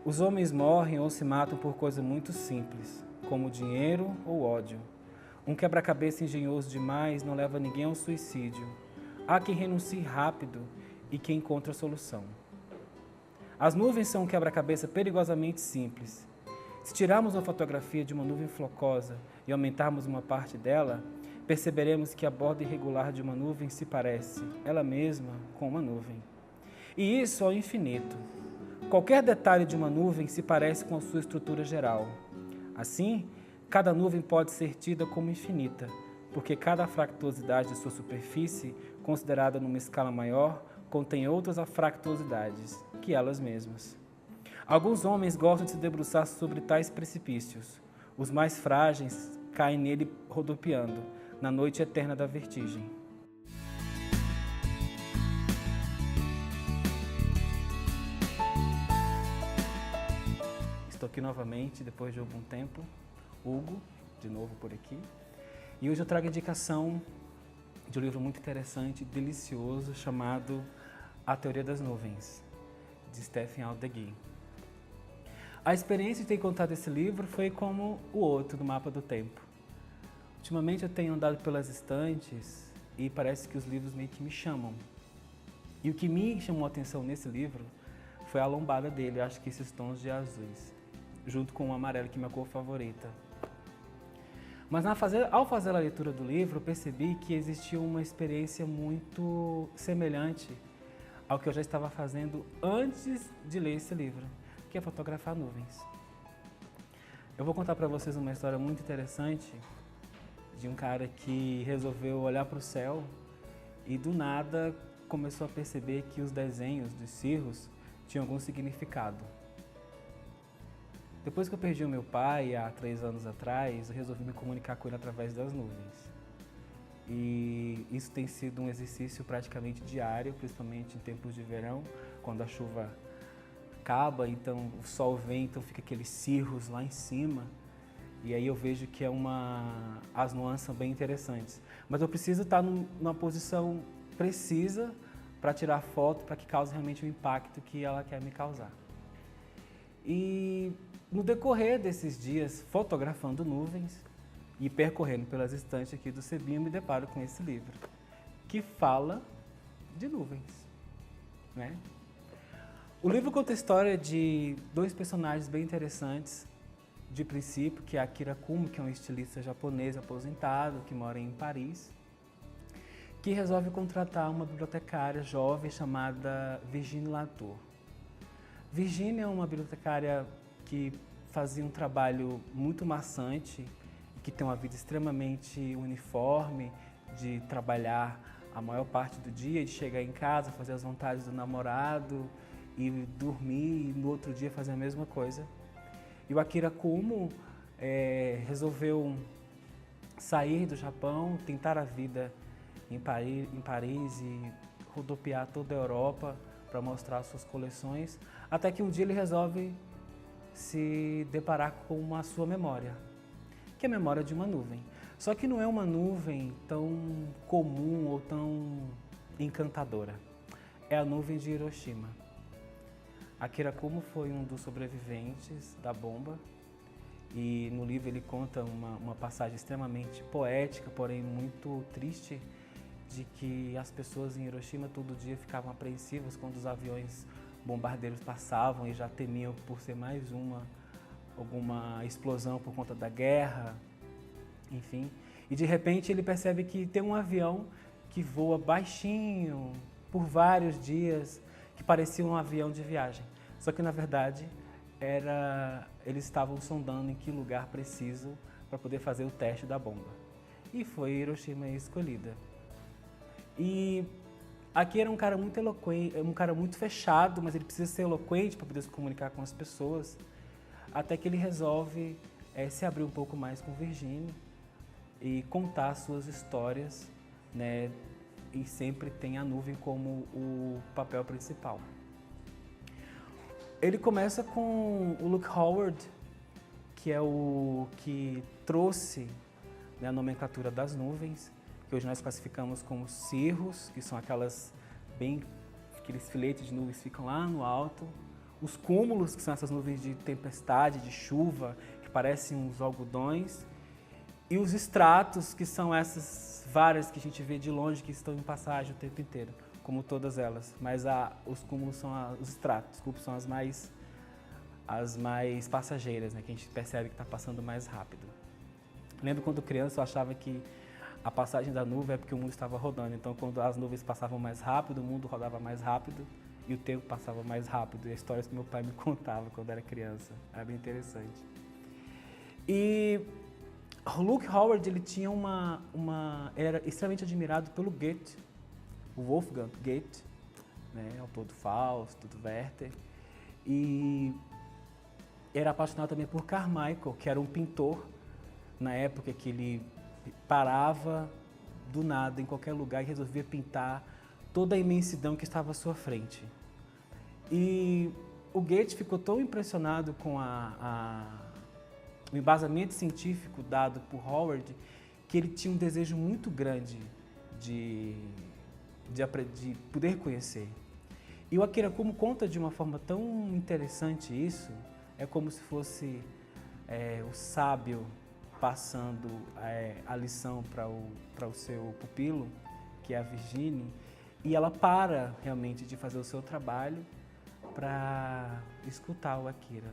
Os homens morrem ou se matam por coisa muito simples, como dinheiro ou ódio. Um quebra-cabeça engenhoso demais não leva ninguém ao suicídio. Há quem renuncie rápido e quem encontre a solução. As nuvens são um quebra-cabeça perigosamente simples. Se tirarmos uma fotografia de uma nuvem flocosa e aumentarmos uma parte dela, perceberemos que a borda irregular de uma nuvem se parece, ela mesma, com uma nuvem. E isso ao infinito. Qualquer detalhe de uma nuvem se parece com a sua estrutura geral. Assim, cada nuvem pode ser tida como infinita, porque cada fractuosidade de sua superfície, considerada numa escala maior, contém outras fractuosidades que elas mesmas. Alguns homens gostam de se debruçar sobre tais precipícios. Os mais frágeis caem nele rodopiando, na noite eterna da vertigem. Estou aqui novamente, depois de algum tempo, Hugo, de novo por aqui. E hoje eu trago a indicação de um livro muito interessante, delicioso, chamado A Teoria das Nuvens, de Stephen Aldegui. A experiência de ter contado esse livro foi como o outro, do Mapa do Tempo. Ultimamente eu tenho andado pelas estantes e parece que os livros meio que me chamam. E o que me chamou a atenção nesse livro foi a lombada dele, acho que esses tons de azuis, junto com o amarelo, que é minha cor favorita. Mas ao fazer a leitura do livro, eu percebi que existia uma experiência muito semelhante ao que eu já estava fazendo antes de ler esse livro, que é fotografar nuvens. Eu vou contar para vocês uma história muito interessante de um cara que resolveu olhar para o céu e do nada começou a perceber que os desenhos dos cirros tinham algum significado. Depois que eu perdi o meu pai, há 3 anos atrás, eu resolvi me comunicar com ele através das nuvens. E isso tem sido um exercício praticamente diário, principalmente em tempos de verão, quando a chuva acaba, então o sol vem, então fica aqueles cirros lá em cima. E aí eu vejo que as nuances são bem interessantes. Mas eu preciso estar numa posição precisa para tirar foto, para que cause realmente o impacto que ela quer me causar. E no decorrer desses dias, fotografando nuvens e percorrendo pelas estantes aqui do Sebinho, eu me deparo com esse livro, que fala de nuvens, né? O livro conta a história de 2 personagens bem interessantes, de princípio, que é Akira Kumo, que é um estilista japonês aposentado, que mora em Paris, que resolve contratar uma bibliotecária jovem chamada Virginie Latour. Virginie é uma bibliotecária que fazia um trabalho muito maçante, que tem uma vida extremamente uniforme, de trabalhar a maior parte do dia, de chegar em casa, fazer as vontades do namorado e dormir e no outro dia fazer a mesma coisa. E o Akira Kumo resolveu sair do Japão, tentar a vida em Paris e rodopiar toda a Europa para mostrar suas coleções, até que um dia ele resolve se deparar com a sua memória, que é a memória de uma nuvem. Só que não é uma nuvem tão comum ou tão encantadora. É a nuvem de Hiroshima. Akira Kumo foi um dos sobreviventes da bomba e no livro ele conta uma passagem extremamente poética, porém muito triste, de que as pessoas em Hiroshima todo dia ficavam apreensivas quando os aviões bombardeiros passavam e já temiam por ser mais alguma explosão por conta da guerra, enfim. E de repente ele percebe que tem um avião que voa baixinho por vários dias, que parecia um avião de viagem. Só que na verdade eles estavam sondando em que lugar preciso para poder fazer o teste da bomba. E foi Hiroshima escolhida. E aqui era um cara muito eloquente, um cara muito fechado, mas ele precisa ser eloquente para poder se comunicar com as pessoas, até que ele resolve se abrir um pouco mais com Virginie e contar suas histórias, né? E sempre tem a nuvem como o papel principal. Ele começa com o Luke Howard, que é o que trouxe, né, a nomenclatura das nuvens, que hoje nós classificamos como cirros, que são aqueles filetes de nuvens que ficam lá no alto. os cúmulos, que são essas nuvens de tempestade, de chuva, que parecem uns algodões, e os estratos, que são essas várias que a gente vê de longe, que estão em passagem o tempo inteiro, como todas elas. Mas os cúmulos são os estratos, desculpa, são as mais passageiras, né, que a gente percebe que está passando mais rápido. Lembro quando criança eu achava que a passagem da nuvem é porque o mundo estava rodando. Então, quando as nuvens passavam mais rápido, o mundo rodava mais rápido e o tempo passava mais rápido. E as histórias que meu pai me contava quando era criança. Era bem interessante. E o Luke Howard, ele tinha era extremamente admirado pelo Goethe, o Wolfgang Goethe, né, autor do Fausto, do Werther. E era apaixonado também por Carmichael, que era um pintor na época que ele parava do nada em qualquer lugar e resolvia pintar toda a imensidão que estava à sua frente. E o Goethe ficou tão impressionado com o embasamento científico dado por Howard que ele tinha um desejo muito grande de poder conhecer. E o Akira Kumo conta de uma forma tão interessante isso, é como se fosse o sábio passando a lição para o seu pupilo, que é a Virginie, e ela para realmente de fazer o seu trabalho para escutar o Akira.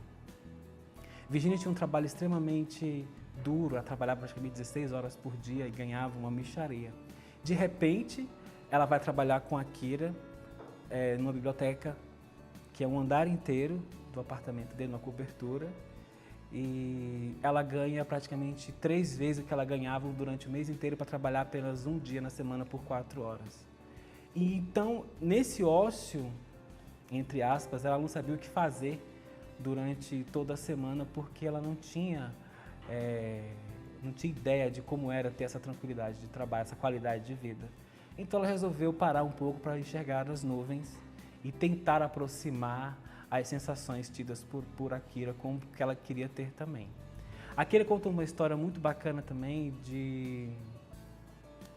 Virginie tinha um trabalho extremamente duro, ela trabalhava praticamente 16 horas por dia e ganhava uma mixaria. De repente, ela vai trabalhar com Akira numa biblioteca que é um andar inteiro do apartamento dele, uma cobertura, e ela ganha praticamente 3 vezes o que ela ganhava durante o mês inteiro para trabalhar apenas um dia na semana por 4 horas. E então, nesse ócio, entre aspas, ela não sabia o que fazer durante toda a semana porque ela não tinha ideia de como era ter essa tranquilidade de trabalho, essa qualidade de vida. Então ela resolveu parar um pouco para enxergar as nuvens e tentar aproximar as sensações tidas por Akira com o que ela queria ter também. Akira contou uma história muito bacana também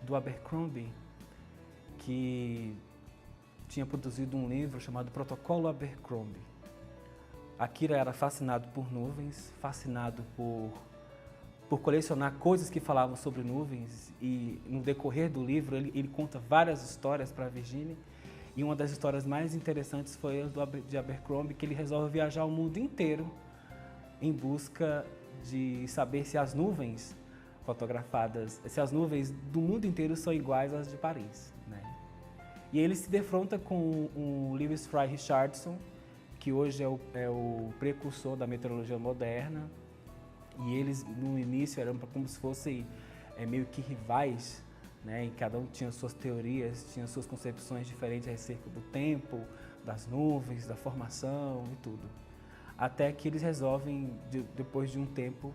do Abercrombie, que tinha produzido um livro chamado Protocolo Abercrombie. Akira era fascinado por nuvens, fascinado por colecionar coisas que falavam sobre nuvens, e no decorrer do livro ele conta várias histórias para Virginie. E uma das histórias mais interessantes foi a de Abercrombie, que ele resolve viajar o mundo inteiro em busca de saber se as nuvens fotografadas, se as nuvens do mundo inteiro são iguais às de Paris, né? E ele se defronta com o Lewis Fry Richardson, que hoje é o precursor da meteorologia moderna. E eles, no início, eram como se fossem meio que rivais, né? E cada um tinha suas teorias, tinha suas concepções diferentes a respeito do tempo, das nuvens, da formação e tudo. Até que eles resolvem, depois de um tempo,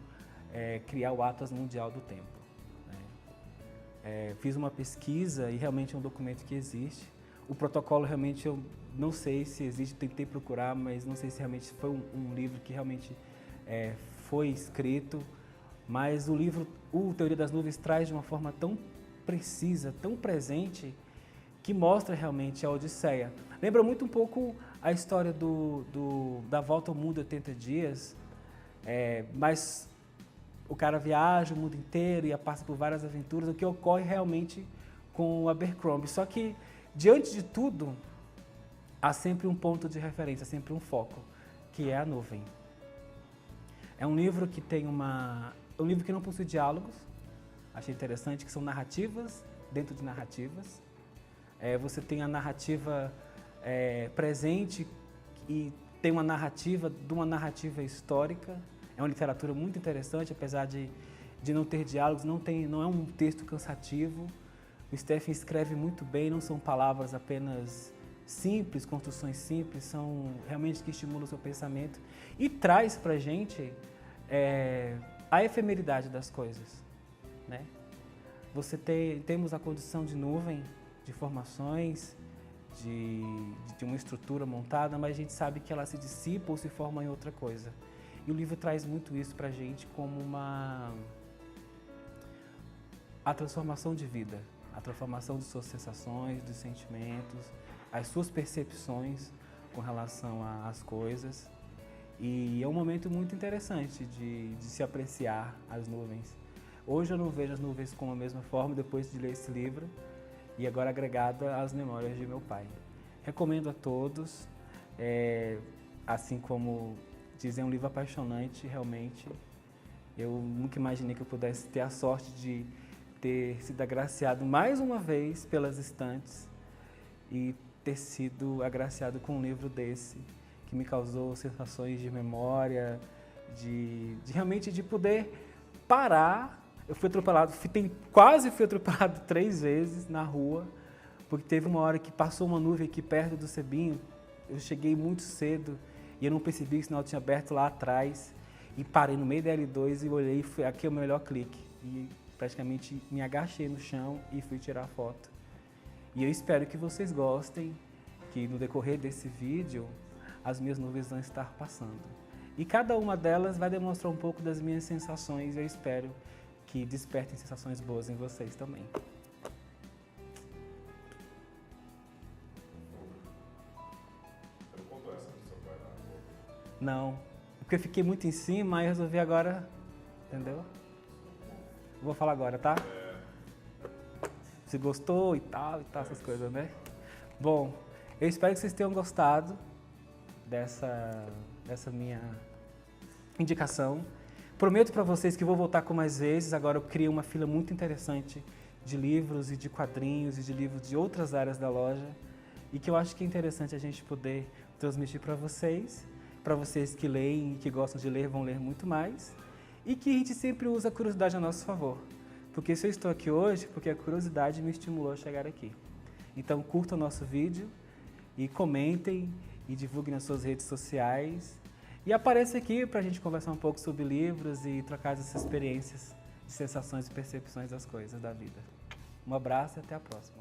criar o Atlas Mundial do Tempo, né? Fiz uma pesquisa e realmente é um documento que existe. O protocolo realmente eu não sei se existe, tentei procurar, mas não sei se realmente foi um livro que realmente foi escrito. Mas o livro, o Teoria das Nuvens, traz de uma forma tão precisa, tão presente, que mostra realmente a Odisseia. Lembra muito um pouco a história da volta ao mundo em 80 dias, mas o cara viaja o mundo inteiro e passa por várias aventuras, o que ocorre realmente com o Abercrombie. Só que, diante de tudo, há sempre um ponto de referência, sempre um foco, que é a nuvem. É um livro que tem um livro que não possui diálogos, achei interessante, que são narrativas dentro de narrativas. Você tem a narrativa presente e tem uma narrativa de uma narrativa histórica. É uma literatura muito interessante, apesar de não ter diálogos, não é um texto cansativo. O Stephen escreve muito bem, não são palavras apenas simples, construções simples, são realmente que estimulam o seu pensamento e traz para a gente a efemeridade das coisas, né? Temos a condição de nuvem, de formações, de uma estrutura montada, mas a gente sabe que ela se dissipa ou se forma em outra coisa. E o livro traz muito isso para a gente como a transformação de vida, a transformação de suas sensações, dos sentimentos, as suas percepções, com relação às coisas. E é um momento muito interessante de se apreciar as nuvens. Hoje eu não vejo as nuvens com a mesma forma depois de ler esse livro e agora agregada às memórias de meu pai. Recomendo a todos, assim como dizem, é um livro apaixonante, realmente. Eu nunca imaginei que eu pudesse ter a sorte de ter sido agraciado mais uma vez pelas estantes e ter sido agraciado com um livro desse, que me causou sensações de memória, realmente de poder parar. Eu fui atropelado, quase fui atropelado 3 vezes na rua, porque teve uma hora que passou uma nuvem aqui perto do Sebinho, eu cheguei muito cedo e eu não percebi que o sinal tinha aberto lá atrás e parei no meio da L2 e olhei, aqui é o melhor clique. E praticamente me agachei no chão e fui tirar a foto. E eu espero que vocês gostem, que no decorrer desse vídeo as minhas nuvens vão estar passando. E cada uma delas vai demonstrar um pouco das minhas sensações e eu espero que despertem sensações boas em vocês também. Você não contou essa do seu pai, Não, porque eu fiquei muito em cima e resolvi agora, entendeu? Vou falar agora, tá? Se gostou e tal, essas coisas, né? Bom, eu espero que vocês tenham gostado dessa minha indicação. Prometo para vocês que vou voltar com mais vezes. Agora eu criei uma fila muito interessante de livros e de quadrinhos e de livros de outras áreas da loja e que eu acho que é interessante a gente poder transmitir para vocês que leem e que gostam de ler, vão ler muito mais e que a gente sempre usa a curiosidade a nosso favor. Porque se eu estou aqui hoje, porque a curiosidade me estimulou a chegar aqui. Então curtam o nosso vídeo e comentem e divulguem nas suas redes sociais. E apareça aqui para a gente conversar um pouco sobre livros e trocar essas experiências, sensações e percepções das coisas da vida. Um abraço e até a próxima.